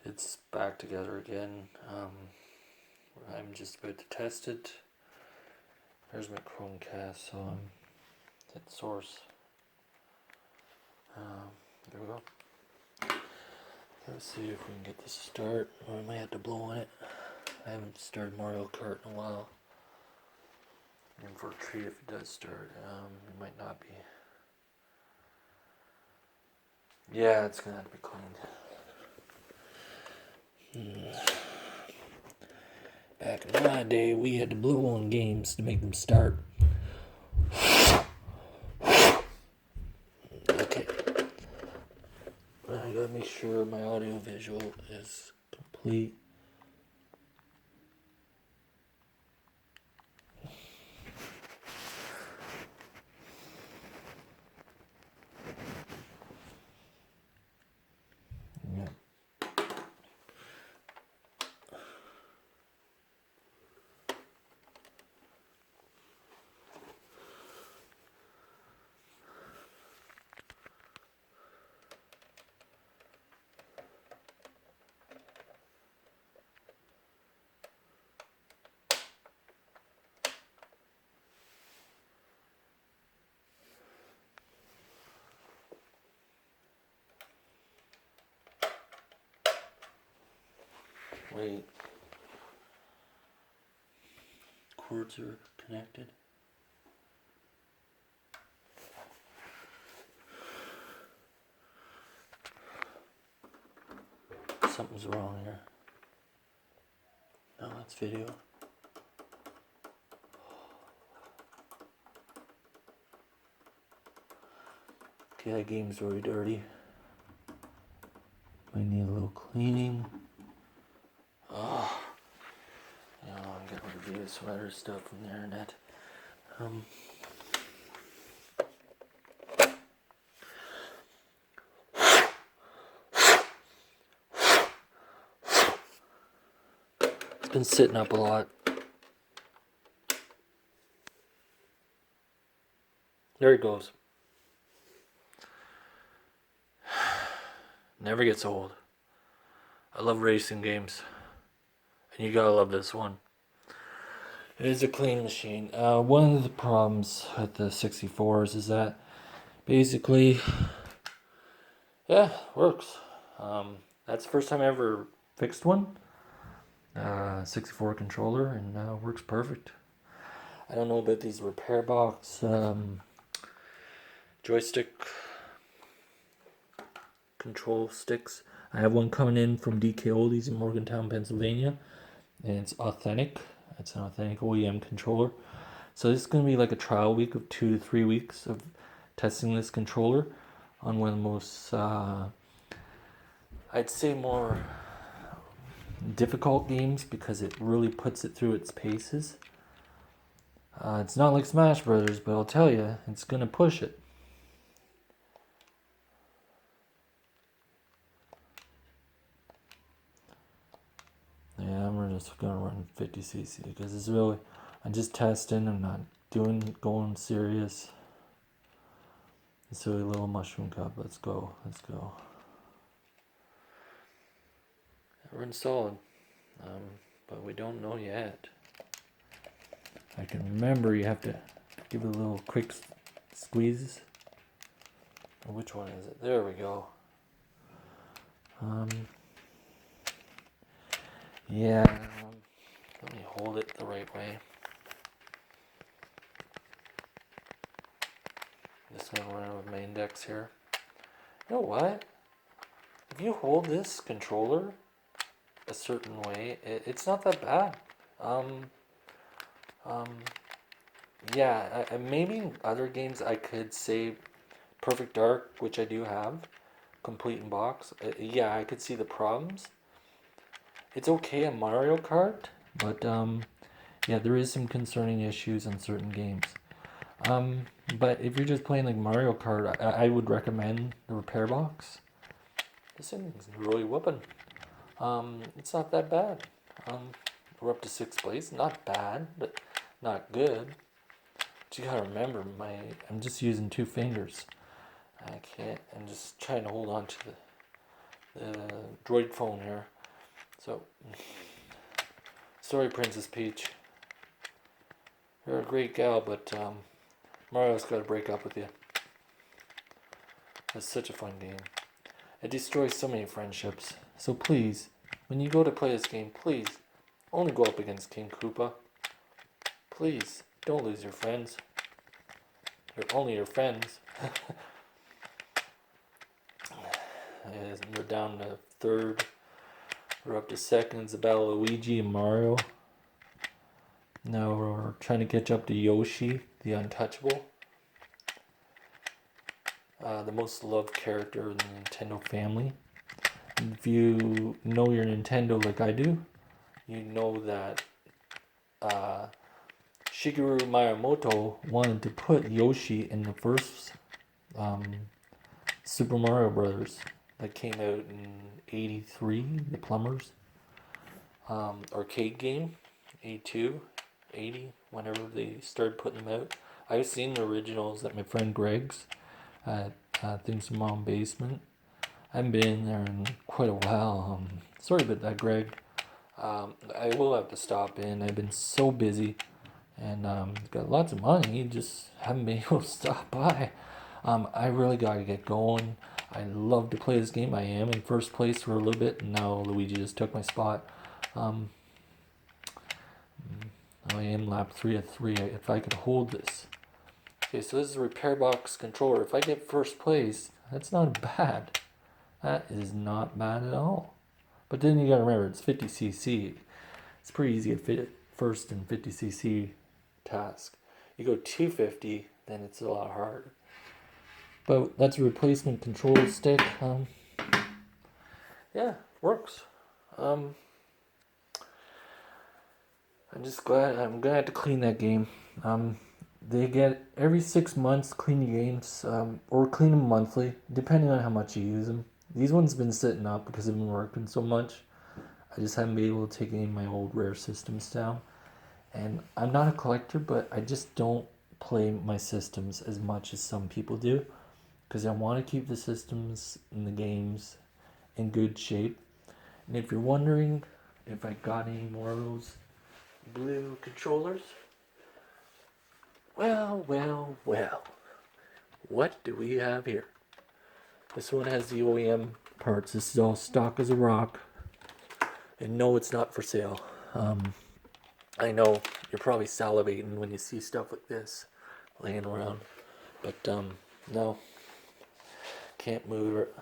It's back together again. I'm just about to test it. There's my Chromecast, so I'm hit source. There we go. Let's see if we can get this to start, or I might have to blow on it. I haven't started Mario Kart in a while. I'm in for a treat if it does start. It might not be. Yeah, it's gonna have to be cleaned. Back in my day, we had to blow on games to make them start. Okay. I gotta make sure my audio visual is complete. Yeah. Wait. Cords are connected. Something's wrong here. No, that's video. Okay, that game's really dirty. Might need a little cleaning. Oh, you know, I'm gonna review some other stuff from the internet. It's been sitting up a lot. There it goes. Never gets old. I love racing games. And you gotta love this one. It is a clean machine. One of the problems with the 64s is that basically, yeah, works. That's the first time I ever fixed one. 64 controller, and works perfect. I don't know about these repair box joystick control sticks. I have one coming in from DK Oldies in Morgantown, Pennsylvania, and it's authentic. It's an authentic OEM controller. So this is going to be like a trial week of 2 to 3 weeks of testing this controller on one of the most, I'd say more difficult games because it really puts it through its paces. It's not like Smash Brothers, but I'll tell you, it's going to push it. Yeah, I'm just going to run 50cc because it's really, I'm just testing, I'm not going serious. It's really a little mushroom cup, let's go. We're installed, but we don't know yet. I can remember you have to give it a little quick squeeze. Which one is it? There we go. Yeah, let me hold it the right way. Just gonna run with my index here. You know what? If you hold this controller a certain way, it's not that bad. Yeah, maybe in other games I could say Perfect Dark, which I do have, complete in box. Yeah, I could see the problems. It's okay in Mario Kart, but yeah, there is some concerning issues on certain games. But if you're just playing like Mario Kart, I would recommend the repair box. This thing's really whooping. It's not that bad. We're up to 6th place. Not bad, but not good. But you gotta remember, I'm just using 2 fingers. I'm just trying to hold on to Droid phone here. So, sorry, Princess Peach. You're a great gal, but Mario's got to break up with you. It's such a fun game. It destroys so many friendships. So please, when you go to play this game, please only go up against King Koopa. Please, don't lose your friends. They're only your friends. And we're down to third. We're up to second. It's a battle of Luigi and Mario. Now we're trying to catch up to Yoshi, the Untouchable. The most loved character in the Nintendo family. If you know your Nintendo like I do, you know that Shigeru Miyamoto wanted to put Yoshi in the first Super Mario Brothers that came out in '83, the Plumbers arcade game, 82, 80, whenever they started putting them out. I've seen the originals at my friend Greg's at Things from Mom Basement. I haven't been in there in quite a while. Sorry about that, Greg. I will have to stop in. I've been so busy and got lots of money, just haven't been able to stop by. I really got to get going. I love to play this game. I am in first place for a little bit, and now Luigi just took my spot. I am lap 3 of 3 if I could hold this. Okay, so this is a repair box controller. If I get first place, that's not bad. That is not bad at all. But then you gotta remember, it's 50cc. It's pretty easy to fit first in 50cc task. You go 250, then it's a lot harder. But that's a replacement control stick. Yeah, works. I'm just glad. I'm gonna have to clean that game. They get every 6 months clean the games, or clean them monthly, depending on how much you use them. These ones been sitting up because I've been working so much. I just haven't been able to take any of my old rare systems down. And I'm not a collector, but I just don't play my systems as much as some people do, because I want to keep the systems and the games in good shape. And if you're wondering if I got any more of those blue controllers, well, what do we have here? This one has the OEM parts. This is all stock as a rock. And no, it's not for sale. I know you're probably salivating when you see stuff like this laying around. But no, can't move it.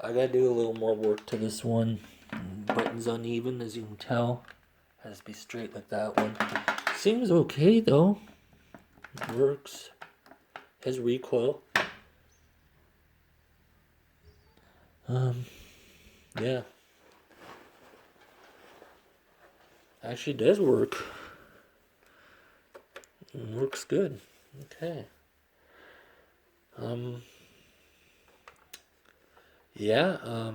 I gotta do a little more work to this one. Button's uneven, as you can tell. Has to be straight like that one. Seems okay though. It works. Has recoil. Yeah. Actually does work. It works good. Okay. Yeah,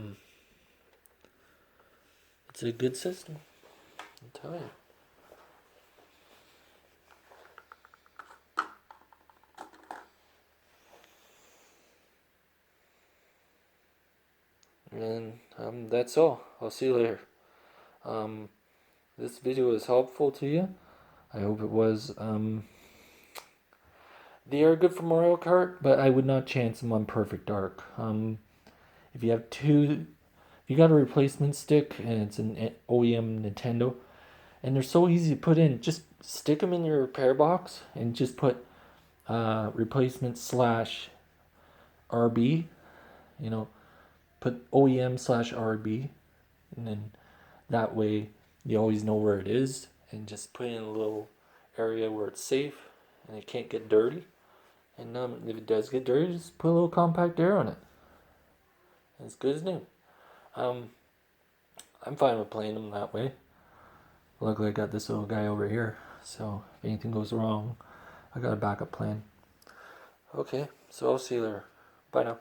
it's a good system, I'll tell you. And that's all. I'll see you later. This video was helpful to you. I hope it was. They are good for Mario Kart, but I would not chance them on Perfect Dark. If you have two, if you got a replacement stick and it's an OEM Nintendo, and they're so easy to put in, just stick them in your repair box and just put replacement / RB. You know, put OEM / RB, and then that way you always know where it is, and just put it in a little area where it's safe and it can't get dirty. And if it does get dirty, just put a little compact air on it. And it's good as new. I'm fine with playing them that way. Luckily I got this little guy over here, so if anything goes wrong, I got a backup plan. Okay, so I'll see you later. Bye now.